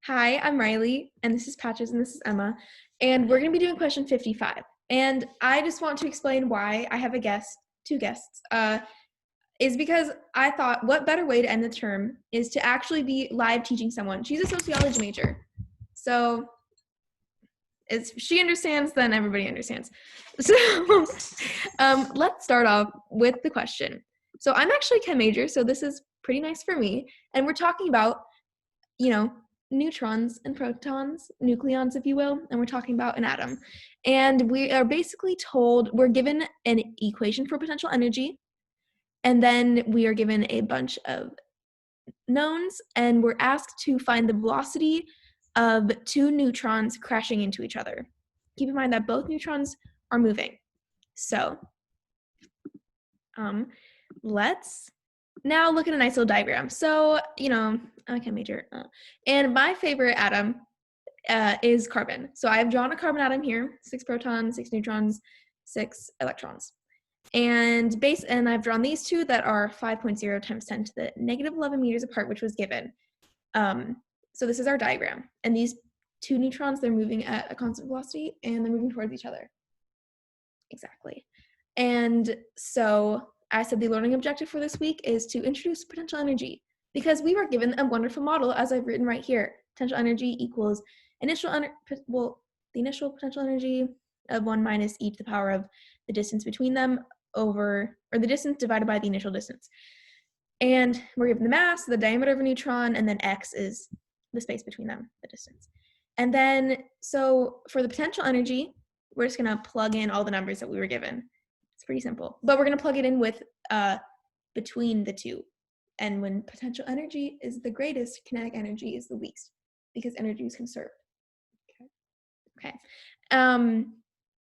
Hi, I'm Riley, and this is Patches, and this is Emma, and we're going to be doing question 55. And I just want to explain why I have two guests, is because I thought what better way to end the term is to actually be live teaching someone. She's a sociology major, so if she understands, then everybody understands. So let's start off with the question. So I'm actually a chem major, so this is pretty nice for me, and we're talking about neutrons and protons, nucleons, if you will, and we're talking about an atom. And we are basically told, we're given an equation for potential energy, and then we are given a bunch of knowns, and we're asked to find the velocity of two neutrons crashing into each other. Keep in mind that both neutrons are moving. So, let's now look at a nice little diagram. So, I can major. And my favorite atom is carbon. So I've drawn a carbon atom here, 6 protons, 6 neutrons, 6 electrons. And I've drawn these two that are 5.0 times 10 to the negative 11 meters apart, which was given. So this is our diagram. And these two neutrons, they're moving at a constant velocity, and they're moving towards each other. Exactly. And so I said the learning objective for this week is to introduce potential energy, because we were given a wonderful model, as I've written right here. Potential energy equals the initial potential energy of 1 minus e to the power of the distance between them or the distance divided by the initial distance. And we're given the mass, the diameter of a neutron, and then x is the space between them, the distance. And then, so for the potential energy, we're just going to plug in all the numbers that we were given. It's pretty simple. But we're going to plug it in with between the two. And when potential energy is the greatest, kinetic energy is the least, because energy is conserved. Okay.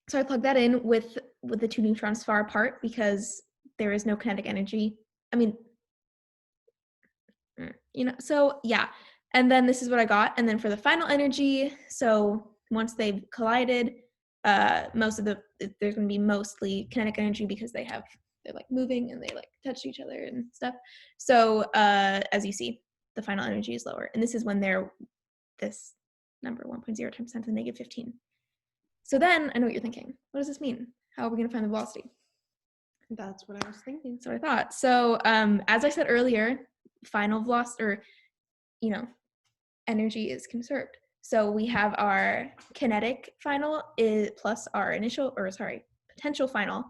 So I plug that in with the two neutrons far apart, because there is no kinetic energy. So yeah. And then this is what I got. And then for the final energy, so once they've collided, there's going to be mostly kinetic energy, because they're like moving and they like touch each other and stuff. So as you see, the final energy is lower. And this is when they're this number 1.0 times 10 to the negative 15. So then I know what you're thinking. What does this mean? How are we going to find the velocity? That's what I was thinking. That's what I thought. So as I said earlier, final velocity, energy is conserved. So we have our kinetic final plus our potential final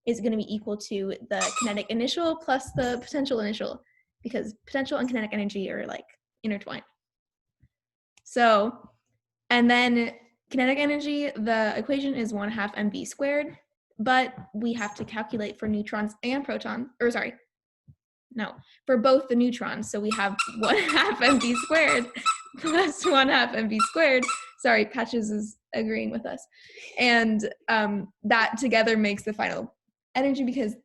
is going to be equal to the kinetic initial plus the potential initial, because potential and kinetic energy are like intertwined. So, and then kinetic energy, the equation is 1/2 mv squared, but we have to calculate for neutrons and protons, for both the neutrons. So we have 1/2 mv squared plus 1/2 mv squared. Sorry, Patches is agreeing with us. And that together makes the final energy, because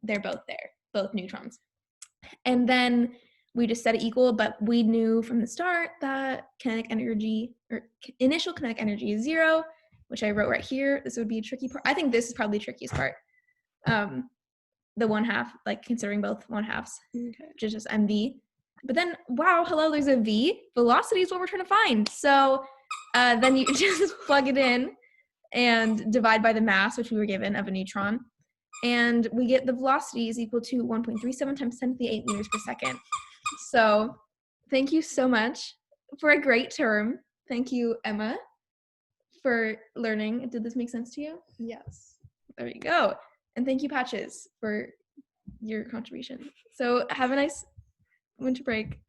they're both there, both neutrons. And then we just set it equal, but we knew from the start that kinetic energy, or initial kinetic energy, is 0, which I wrote right here. This would be a tricky part. I think this is probably the trickiest part. The 1/2, like considering both 1/2s, which is just mv. But then, wow, hello, there's a v. Velocity is what we're trying to find. So then you just plug it in and divide by the mass, which we were given, of a neutron. And we get the velocity is equal to 1.37 times 10 to the 8 meters per second. So thank you so much for a great term. Thank you, Emma, for learning. Did this make sense to you? Yes. There you go. And thank you, Patches, for your contribution. So have a nice winter break.